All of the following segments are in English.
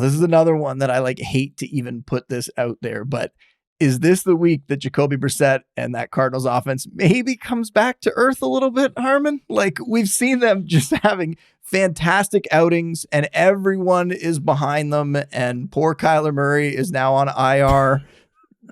this is another one that I like hate to even put this out there, but is this the week that Jacoby Brissett and that Cardinals offense maybe comes back to earth a little bit, Harmon? Like, we've seen them just having fantastic outings and everyone is behind them, and poor Kyler Murray is now on IR.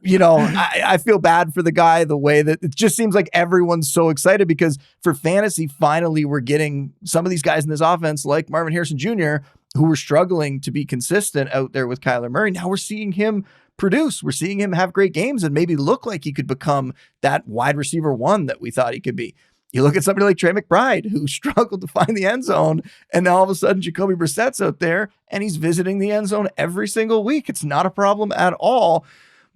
I feel bad for the guy, the way that it just seems like everyone's so excited because for fantasy, finally, we're getting some of these guys in this offense like Marvin Harrison Jr., who were struggling to be consistent out there with Kyler Murray. Now we're seeing him produce. We're seeing him have great games and maybe look like he could become that wide receiver one that we thought he could be. You look at somebody like Trey McBride, who struggled to find the end zone, and now all of a sudden Jacoby Brissett's out there and he's visiting the end zone every single week. It's not a problem at all.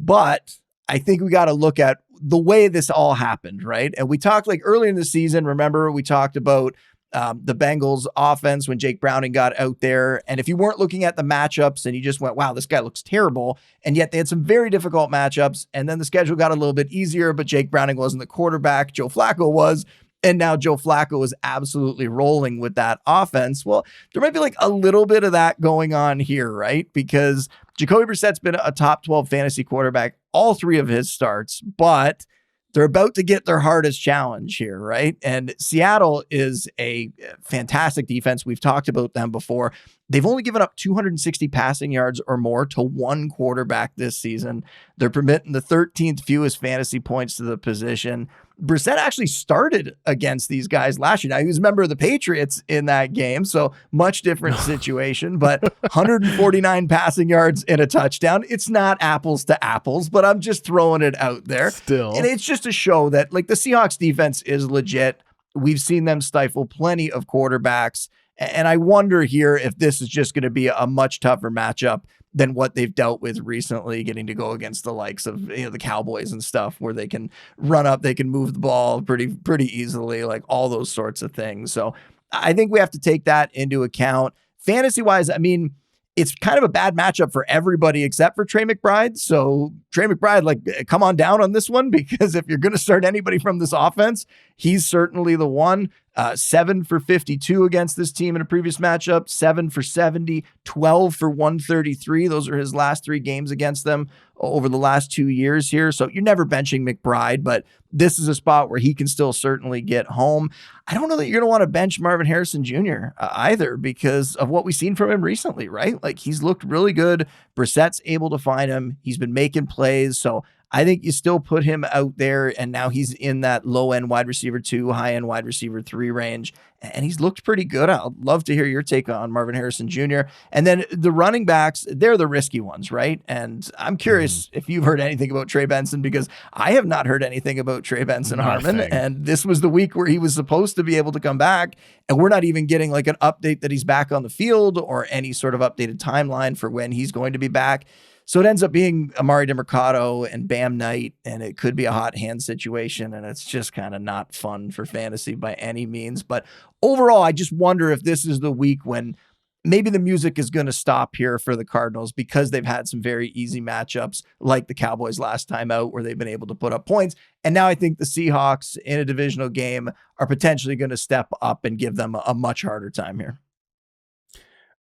But I think we got to look at the way this all happened, right? And we talked like earlier in the season, remember we talked about the Bengals offense when Jake Browning got out there. And if you weren't looking at the matchups and you just went, wow, this guy looks terrible. And yet they had some very difficult matchups. And then the schedule got a little bit easier, but Jake Browning wasn't the quarterback. Joe Flacco was. And now Joe Flacco is absolutely rolling with that offense. Well, there might be like a little bit of that going on here, right? Because Jacoby Brissett's been a top 12 fantasy quarterback all three of his starts, but they're about to get their hardest challenge here, right? And Seattle is a fantastic defense. We've talked about them before. They've only given up 260 passing yards or more to one quarterback this season. They're permitting the 13th fewest fantasy points to the position. Brissett actually started against these guys last year. Now, he was a member of the Patriots in that game, so much different situation, but 149 passing yards and a touchdown. It's not apples to apples, but I'm just throwing it out there. Still. And it's just to show that like the Seahawks defense is legit. We've seen them stifle plenty of quarterbacks. And I wonder here if this is just going to be a much tougher matchup than what they've dealt with recently, getting to go against the likes of the Cowboys and stuff, where they can run up, they can move the ball pretty easily, like all those sorts of things. So I think we have to take that into account. Fantasy wise, I mean, it's kind of a bad matchup for everybody except for Trey McBride. So Trey McBride, like, come on down on this one, because if you're going to start anybody from this offense, he's certainly the one. 7 for 52 against this team in a previous matchup, 7 for 70, 12 for 133. Those are his last three games against them over the last 2 years here. So you're never benching McBride, but this is a spot where he can still certainly get home. I don't know that you're going to want to bench Marvin Harrison Jr. Either, because of what we've seen from him recently, right? Like, he's looked really good. Brissett's able to find him. He's been making plays. So I think you still put him out there, and now he's in that low-end wide receiver 2, high-end wide receiver 3 range, and he's looked pretty good. I'd love to hear your take on Marvin Harrison Jr. And then the running backs, they're the risky ones, right? And I'm curious if you've heard anything about Trey Benson, because I have not heard anything about Trey Benson, Harmon, and this was the week where he was supposed to be able to come back, and we're not even getting like an update that he's back on the field or any sort of updated timeline for when he's going to be back. So it ends up being Amari DeMercado and Bam Knight, and it could be a hot hand situation, and it's just kind of not fun for fantasy by any means. But overall, I just wonder if this is the week when maybe the music is going to stop here for the Cardinals, because they've had some very easy matchups like the Cowboys last time out, where they've been able to put up points. And now I think the Seahawks in a divisional game are potentially going to step up and give them a much harder time here.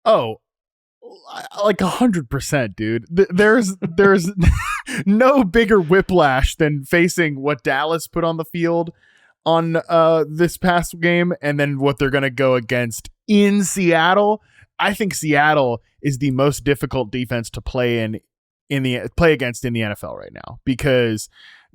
Oh, like 100%, dude. There's no bigger whiplash than facing what Dallas put on the field on this past game, and then what they're going to go against in Seattle. I think Seattle is the most difficult defense to play against in the NFL right now, because,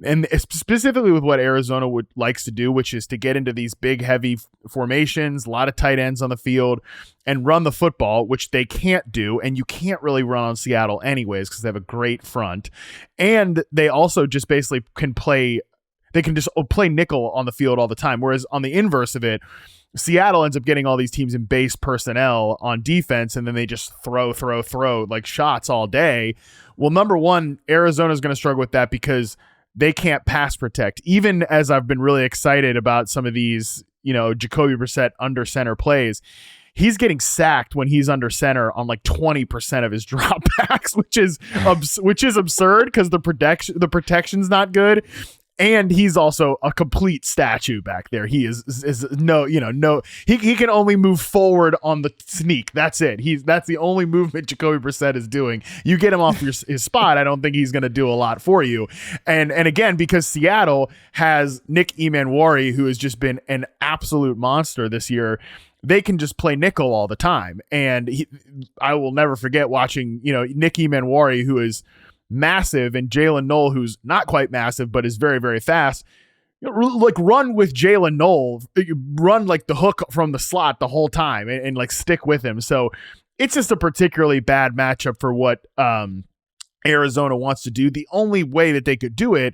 and specifically with what Arizona likes to do, which is to get into these big, heavy formations, a lot of tight ends on the field, and run the football, which they can't do. And you can't really run on Seattle anyways, because they have a great front. And they also just basically can play nickel on the field all the time. Whereas on the inverse of it, Seattle ends up getting all these teams in base personnel on defense, and then they just throw like shots all day. Well, number one, Arizona is going to struggle with that because they can't pass protect. Even as I've been really excited about some of these, Jacoby Brissett under center plays, he's getting sacked when he's under center on like 20% of his dropbacks, which is absurd, because the protection's not good. And he's also a complete statue back there. He is no, he can only move forward on the sneak. That's it. That's the only movement Jacoby Brissett is doing. You get him off his spot, I don't think he's going to do a lot for you. And again, because Seattle has Nick Emanwari, who has just been an absolute monster this year, they can just play nickel all the time. And I will never forget watching, Nick Emanwari, who is massive, and Jalen Knoll, who's not quite massive but is very, very fast, like run with Jalen Knoll, run like the hook from the slot the whole time and like stick with him. So it's just a particularly bad matchup for what Arizona wants to do. The only way that they could do it,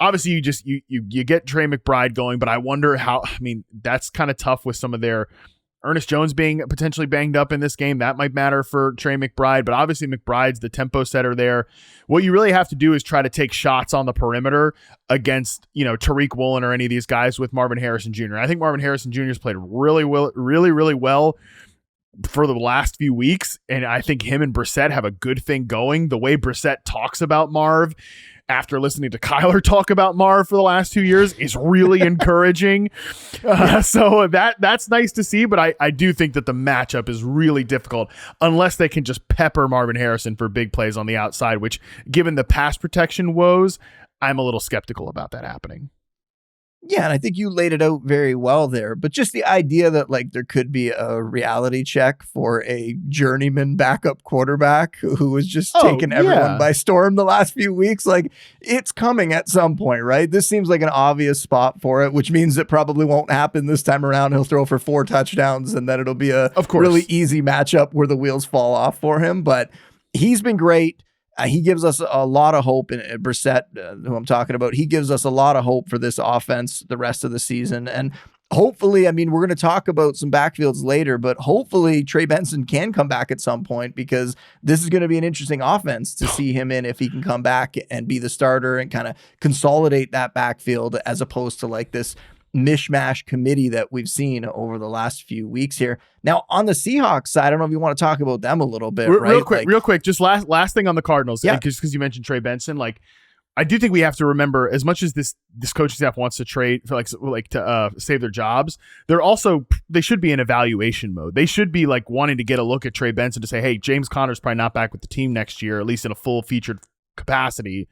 obviously you get Trey McBride going, but I wonder that's kind of tough with some of their Ernest Jones being potentially banged up in this game. That might matter for Trey McBride, but obviously McBride's the tempo setter there. What you really have to do is try to take shots on the perimeter against, Tariq Woolen or any of these guys with Marvin Harrison Jr. I think Marvin Harrison Jr. has played really well for the last few weeks, and I think him and Brissett have a good thing going. The way Brissett talks about Marv after listening to Kyler talk about Marv for the last 2 years is really encouraging. So that's nice to see, but I do think that the matchup is really difficult unless they can just pepper Marvin Harrison for big plays on the outside, which, given the pass protection woes, I'm a little skeptical about that happening. Yeah, and I think you laid it out very well there. But just the idea that like there could be a reality check for a journeyman backup quarterback who was just taking everyone by storm the last few weeks, like it's coming at some point, right? This seems like an obvious spot for it, which means it probably won't happen this time around. He'll throw for 4 touchdowns, and then it'll be a really easy matchup where the wheels fall off for him. But he's been great. He gives us a lot of hope, and Brissett, who I'm talking about, he gives us a lot of hope for this offense the rest of the season. And hopefully, we're going to talk about some backfields later, but hopefully Trey Benson can come back at some point, because this is going to be an interesting offense to see him in if he can come back and be the starter and kind of consolidate that backfield, as opposed to like this mishmash committee that we've seen over the last few weeks here. Now, on the Seahawks side, I don't know if you want to talk about them a little bit, right? Real quick, just last thing on the Cardinals, because you mentioned Trey Benson, like I do think we have to remember, as much as this coaching staff wants to trade for to save their jobs, they should be in evaluation mode. They should be like wanting to get a look at Trey Benson to say, hey, James Conner's probably not back with the team next year, at least in a full featured capacity.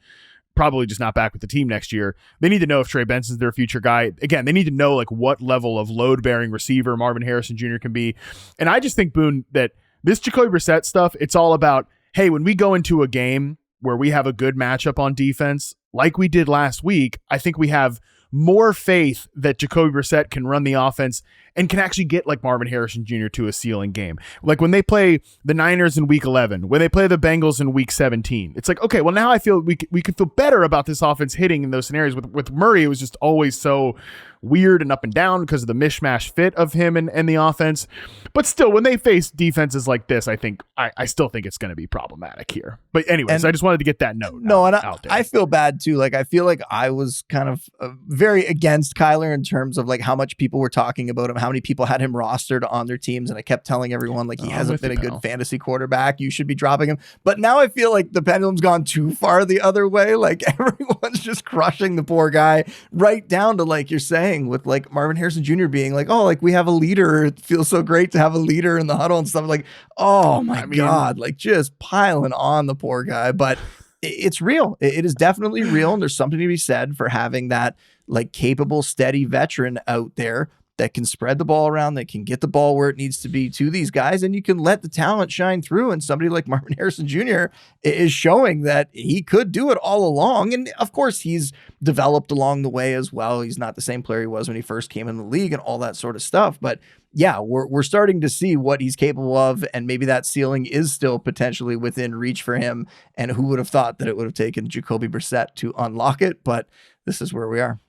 Probably just not back with the team next year. They need to know if Trey Benson's their future guy. Again, they need to know like what level of load-bearing receiver Marvin Harrison Jr. can be. And I just think, Boone, that this Jacoby Brissett stuff, it's all about, hey, when we go into a game where we have a good matchup on defense, like we did last week, I think we have more faith that Jacoby Brissett can run the offense and can actually get like Marvin Harrison Jr. to a ceiling game. Like when they play the Niners in week 11, when they play the Bengals in week 17, it's like, okay, well now I feel we could feel better about this offense hitting in those scenarios. With Murray, it was just always so weird and up and down because of the mishmash fit of him and the offense. But still, when they face defenses like this, I still think it's going to be problematic here. But anyways, I just wanted to get that note out there. I feel bad too. Like I feel like I was kind of very against Kyler in terms of like how much people were talking about him, how many people had him rostered on their teams, and I kept telling everyone like he hasn't been a good fantasy quarterback. You should be dropping him. But now I feel like the pendulum's gone too far the other way. Like everyone's just crushing the poor guy, right down to like you're saying, with like Marvin Harrison Jr. being like, oh, like we have a leader. It feels so great to have a leader in the huddle and stuff. Like, oh my God, like just piling on the poor guy. But it's real. It is definitely real. And there's something to be said for having that like capable, steady veteran out there that can spread the ball around, that can get the ball where it needs to be to these guys, and you can let the talent shine through. And somebody like Marvin Harrison Jr. is showing that he could do it all along. And of course, he's developed along the way as well. He's not the same player he was when he first came in the league and all that sort of stuff. But yeah, we're starting to see what he's capable of, and maybe that ceiling is still potentially within reach for him. And who would have thought that it would have taken Jacoby Brissett to unlock it? But this is where we are.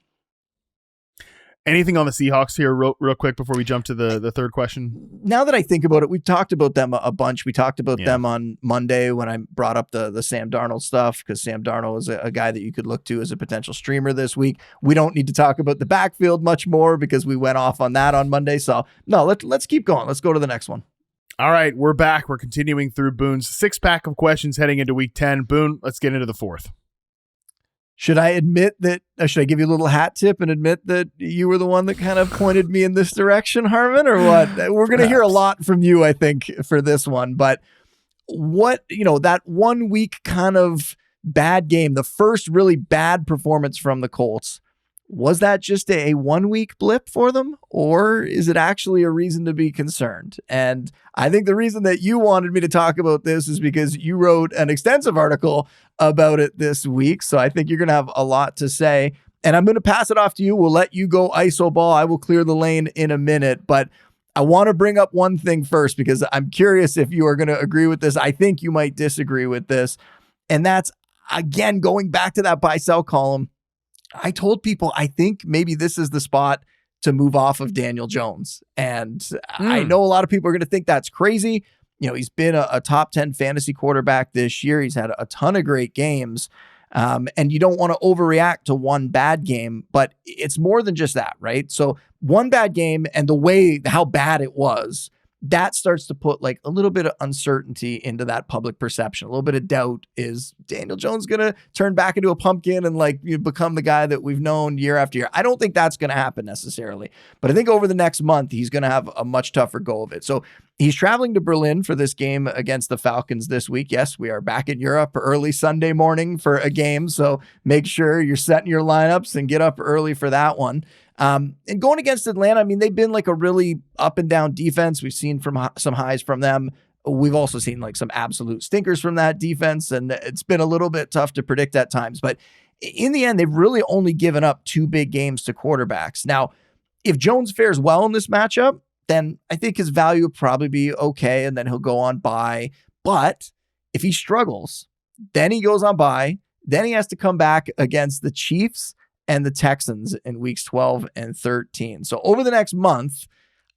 Anything on the Seahawks here real quick before we jump to the third question? Now that I think about it, we've talked about them a bunch. We talked about them on Monday when I brought up the Sam Darnold stuff, because Sam Darnold is a guy that you could look to as a potential streamer this week. We don't need to talk about the backfield much more because we went off on that on Monday. So no, let's keep going. Let's go to the next one. All right, we're back. We're continuing through Boone's 6-pack of questions heading into week 10. Boone, let's get into the fourth. Should I admit that, should I give you a little hat tip and admit that you were the one that kind of pointed me in this direction, Harmon, or what? We're going to hear a lot from you, I think, for this one. But what, that 1 week kind of bad game, the first really bad performance from the Colts, was that just a 1 week blip for them, or is it actually a reason to be concerned? And I think the reason that you wanted me to talk about this is because you wrote an extensive article about it this week. So I think you're going to have a lot to say, and I'm going to pass it off to you. We'll let you go ISO ball. I will clear the lane in a minute, but I want to bring up one thing first because I'm curious if you are going to agree with this. I think you might disagree with this. And that's, again, going back to that buy sell column. I told people, I think maybe this is the spot to move off of Daniel Jones. And I know a lot of people are going to think that's crazy. He's been a top 10 fantasy quarterback this year. He's had a ton of great games. And you don't want to overreact to one bad game, but it's more than just that, right? So one bad game and how bad it was, that starts to put like a little bit of uncertainty into that public perception. A little bit of doubt. Is Daniel Jones going to turn back into a pumpkin and become the guy that we've known year after year? I don't think that's going to happen necessarily, but I think over the next month, he's going to have a much tougher go of it. So he's traveling to Berlin for this game against the Falcons this week. Yes, we are back in Europe early Sunday morning for a game. So make sure you're setting your lineups and get up early for that one. And going against Atlanta, I mean, they've been like a really up and down defense. We've seen some highs from them. We've also seen like some absolute stinkers from that defense, and it's been a little bit tough to predict at times. But in the end, they've really only given up 2 big games to quarterbacks. Now, if Jones fares well in this matchup, then I think his value will probably be okay, and then he'll go on bye. But if he struggles, then he goes on bye. Then he has to come back against the Chiefs and the Texans in weeks 12 and 13. So over the next month,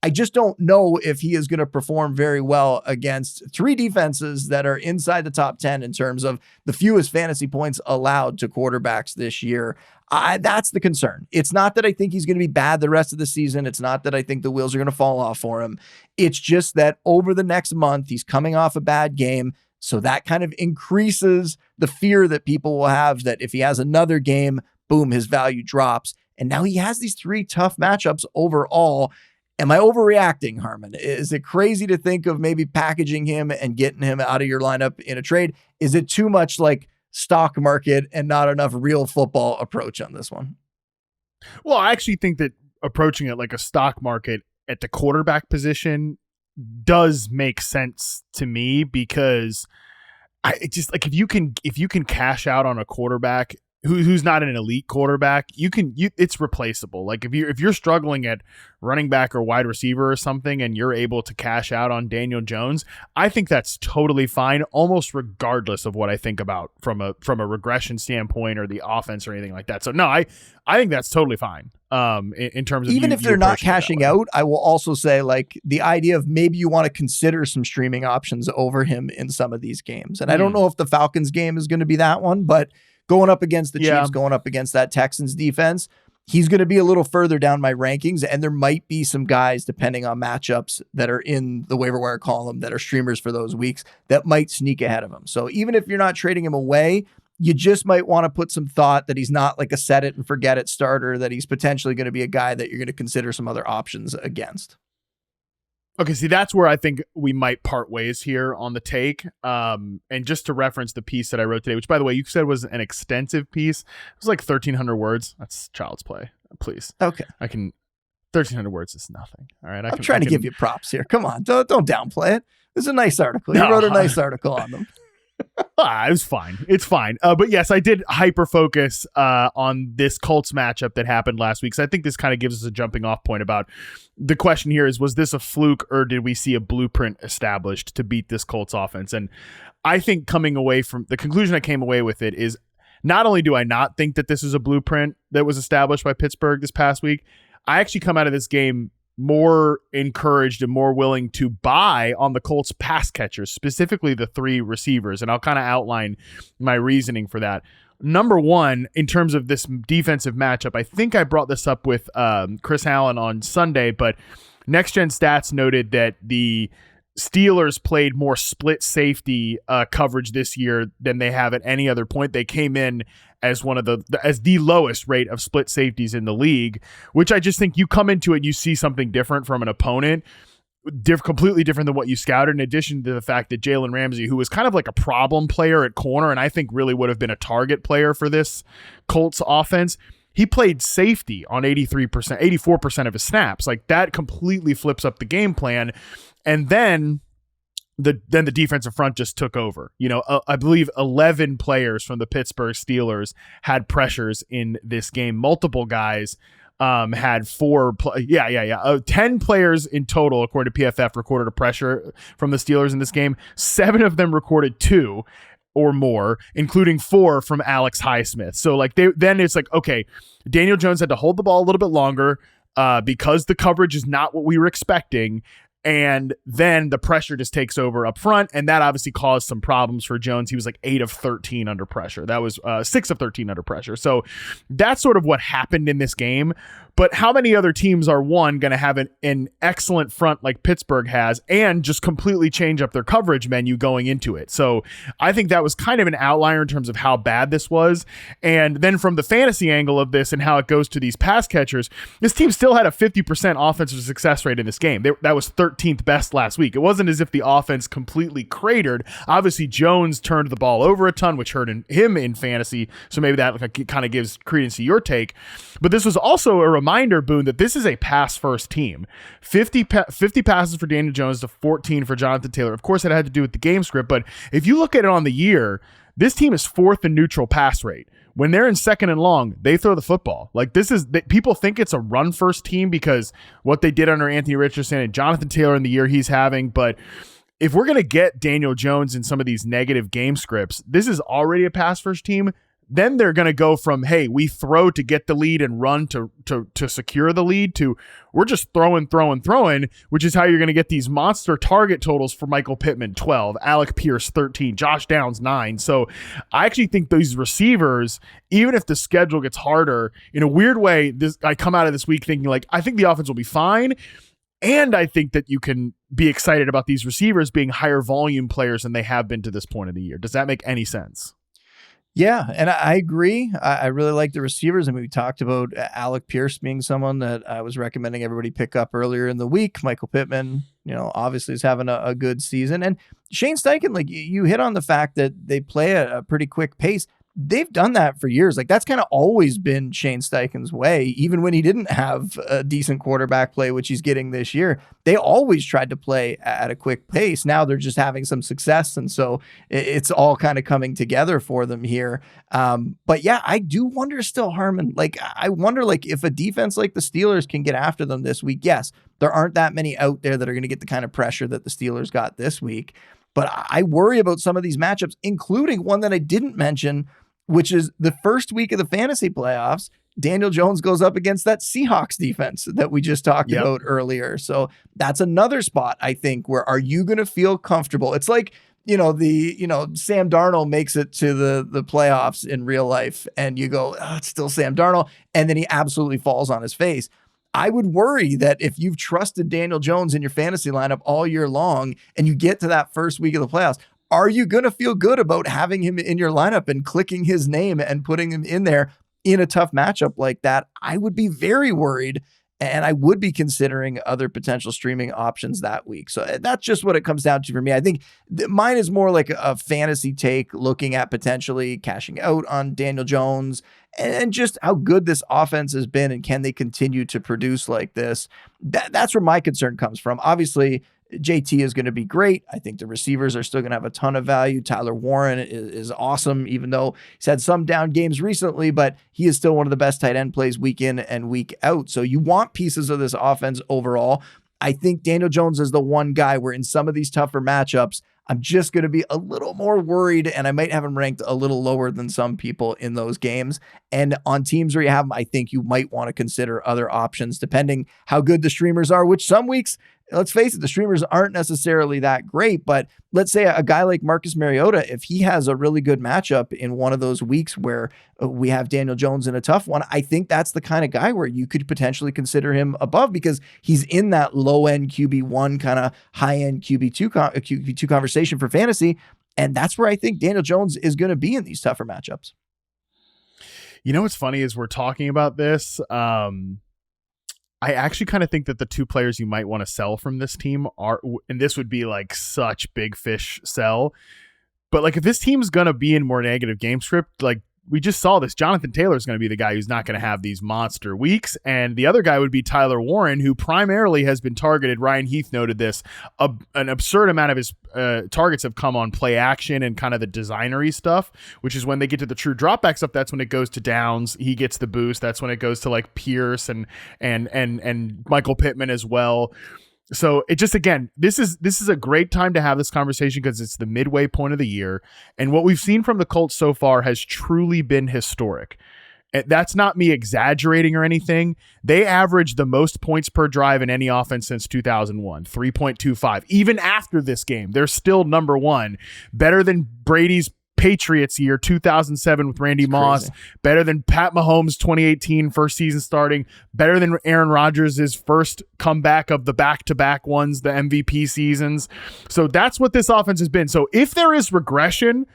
I just don't know if he is going to perform very well against 3 defenses that are inside the top 10 in terms of the fewest fantasy points allowed to quarterbacks this year. That's the concern. It's not that I think he's going to be bad the rest of the season. It's not that I think the wheels are going to fall off for him. It's just that over the next month, he's coming off a bad game. So that kind of increases the fear that people will have that if he has another game, boom, his value drops. And now he has these 3 tough matchups overall. Am I overreacting, Harmon? Is it crazy to think of maybe packaging him and getting him out of your lineup in a trade? Is it too much like stock market and not enough real football approach on this one? Well, I actually think that approaching it like a stock market at the quarterback position does make sense to me, because it just like if you can cash out on a quarterback who's not an elite quarterback, it's replaceable. Like if you're struggling at running back or wide receiver or something, and you're able to cash out on Daniel Jones, I think that's totally fine, almost regardless of what I think about from a regression standpoint or the offense or anything like that. So no, I think that's totally fine. In terms of even if they're not cashing out, I will also say like the idea of maybe you want to consider some streaming options over him in some of these games. And I don't know if the Falcons game is going to be that one, but going up against the Chiefs, going up against that Texans defense, he's going to be a little further down my rankings. And there might be some guys, depending on matchups, that are in the waiver wire column that are streamers for those weeks that might sneak ahead of him. So even if you're not trading him away, you just might want to put some thought that he's not like a set it and forget it starter, that he's potentially going to be a guy that you're going to consider some other options against. Okay, see, that's where I think we might part ways here on the take. And just to reference the piece that I wrote today, which, by the way, you said was an extensive piece. It was like 1,300 words. That's child's play. Please. Okay. 1,300 words is nothing. All right. I'm trying to give you props here. Come on. Don't downplay it. This is a nice article. You wrote a nice article on them. It was fine. It's fine. But yes, I did hyper focus on this Colts matchup that happened last week. So I think this kind of gives us a jumping off point about the question here is, was this a fluke or did we see a blueprint established to beat this Colts offense? And I think coming away from the conclusion I came away with it is not only do I not think that this is a blueprint that was established by Pittsburgh this past week, I actually come out of this game more encouraged and more willing to buy on the Colts pass catchers, specifically the 3 receivers. And I'll kind of outline my reasoning for that. Number one, in terms of this defensive matchup, I think I brought this up with Chris Allen on Sunday, but Next Gen Stats noted that the Steelers played more split safety coverage this year than they have at any other point. They came in as one of the lowest rate of split safeties in the league, which I just think you come into it and you see something different from an opponent, completely different than what you scouted, in addition to the fact that Jalen Ramsey, who was kind of like a problem player at corner and I think really would have been a target player for this Colts offense, he played safety on 84% of his snaps. Like, that completely flips up the game plan. And then the defensive front just took over. I believe 11 players from the Pittsburgh Steelers had pressures in this game. Multiple guys had 10 players in total, according to PFF, recorded a pressure from the Steelers in this game. 7 of them recorded 2 or more, including 4 from Alex Highsmith. So then it's like, okay, Daniel Jones had to hold the ball a little bit longer because the coverage is not what we were expecting. And then the pressure just takes over up front. And that obviously caused some problems for Jones. He was like 8 of 13 under pressure. That was 6 of 13 under pressure. So that's sort of what happened in this game. But how many other teams are, one, going to have an excellent front like Pittsburgh has and just completely change up their coverage menu going into it? So I think that was kind of an outlier in terms of how bad this was. And then from the fantasy angle of this and how it goes to these pass catchers, this team still had a 50% offensive success rate in this game. That was 13th best last week. It wasn't as if the offense completely cratered. Obviously, Jones turned the ball over a ton, which hurt him in fantasy. So maybe that kind of gives credence to your take. But this was also a reminder, Boone, that this is a pass-first team. 50 passes for Daniel Jones to 14 for Jonathan Taylor. Of course, it had to do with the game script, but if you look at it on the year, this team is 4th in neutral pass rate. When they're in 2nd and long, they throw the football. Like, people think it's a run-first team because what they did under Anthony Richardson and Jonathan Taylor in the year he's having, but if we're going to get Daniel Jones in some of these negative game scripts, this is already a pass-first team. Then they're going to go from, hey, we throw to get the lead and run to secure the lead, to we're just throwing, which is how you're going to get these monster target totals for Michael Pittman, 12, Alec Pierce, 13, Josh Downs, 9. So I actually think these receivers, even if the schedule gets harder, in a weird way, I come out of this week thinking, like, I think the offense will be fine. And I think that you can be excited about these receivers being higher volume players than they have been to this point of the year. Does that make any sense? Yeah, and I agree. I really like the receivers. I mean, we talked about Alec Pierce being someone that I was recommending everybody pick up earlier in the week. Michael Pittman, obviously is having a good season. And Shane Steichen, like, you hit on the fact that they play at a pretty quick pace. They've done that for years. Like, that's kind of always been Shane Steichen's way, even when he didn't have a decent quarterback play, which he's getting this year. They always tried to play at a quick pace. Now they're just having some success, and so it's all kind of coming together for them here. But yeah, I do wonder still, Harmon, like, I wonder, like, if a defense like the Steelers can get after them this week. Yes, there aren't that many out there that are going to get the kind of pressure that the Steelers got this week. But I worry about some of these matchups, including one that I didn't mention, which is the first week of the fantasy playoffs. Daniel Jones goes up against that Seahawks defense that we just talked about earlier. So that's another spot, I think, where are you going to feel comfortable? It's like, Sam Darnold makes it to the playoffs in real life and you go, oh, it's still Sam Darnold. And then he absolutely falls on his face. I would worry that if you've trusted Daniel Jones in your fantasy lineup all year long and you get to that first week of the playoffs, are you going to feel good about having him in your lineup and clicking his name and putting him in there in a tough matchup like that? I would be very worried, and I would be considering other potential streaming options that week. So that's just what it comes down to for me. I think mine is more like a fantasy take, looking at potentially cashing out on Daniel Jones and just how good this offense has been and can they continue to produce like this. That's where my concern comes from. Obviously, JT is going to be great. I think the receivers are still going to have a ton of value. Tyler Warren is awesome, even though he's had some down games recently, but he is still one of the best tight end plays week in and week out. So you want pieces of this offense overall. I think Daniel Jones is the one guy where in some of these tougher matchups, I'm just going to be a little more worried, and I might have him ranked a little lower than some people in those games. And on teams where you have him, I think you might want to consider other options depending how good the streamers are, which some weeks let's face it, the streamers aren't necessarily that great, but let's say a guy like Marcus Mariota, if he has a really good matchup in one of those weeks where we have Daniel Jones in a tough one, I think that's the kind of guy where you could potentially consider him above because he's in that low end QB1 kind of high end QB2 conversation for fantasy. And that's where I think Daniel Jones is going to be in these tougher matchups. You know what's funny is we're talking about this. I actually kind of think that the two players you might want to sell from this team are, and this would be like such big fish sell, but like if this team's going to be in more negative game script, like we just saw this, Jonathan Taylor is going to be the guy who's not going to have these monster weeks. And the other guy would be Tyler Warren, who primarily has been targeted. Ryan Heath noted this, an absurd amount of his targets have come on play action and kind of the designery stuff, which is when they get to the true dropback stuff. That's when it goes to Downs. He gets the boost. That's when it goes to like Pierce and Michael Pittman as well. So it just, again, this is a great time to have this conversation because it's the midway point of the year. And what we've seen from the Colts so far has truly been historic. That's not me exaggerating or anything. They averaged the most points per drive in any offense since 2001, 3.25. Even after this game, they're still number one, better than Brady's Patriots year 2007 with Randy Moss, better than Pat Mahomes 2018 first season starting, better than Aaron Rodgers' first comeback of the back-to-back ones, the MVP seasons. So that's what this offense has been. So if there is regression,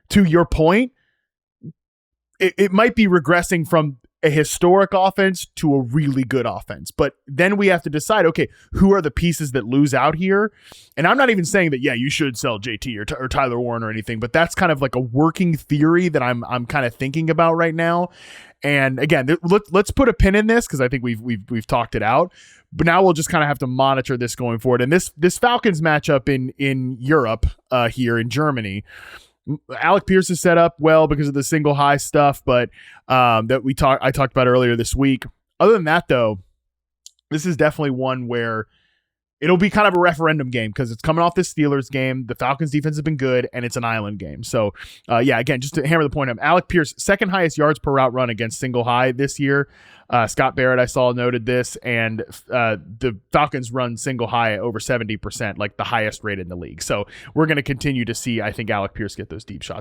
to your point, it might be regressing from a historic offense to a really good offense. But then we have to decide, okay, who are the pieces that lose out here? And I'm not even saying that, yeah, you should sell JT or Tyler Warren or anything, but that's kind of like a working theory that I'm kind of thinking about right now. And again, let's put a pin in this because I think we've talked it out. But now we'll just kind of have to monitor this going forward. And this Falcons matchup in Europe here in Germany, Alec Pierce is set up well because of the single high stuff, but that I talked about earlier this week. Other than that, though, this is definitely one where it'll be kind of a referendum game because it's coming off this Steelers game. The Falcons defense has been good, and it's an island game. So, again, just to hammer the point home, Alec Pierce, second highest yards per route run against single high this year. Scott Barrett, I saw, noted this, and the Falcons run single high at over 70%, like the highest rate in the league. So we're going to continue to see, I think, Alec Pierce get those deep shots.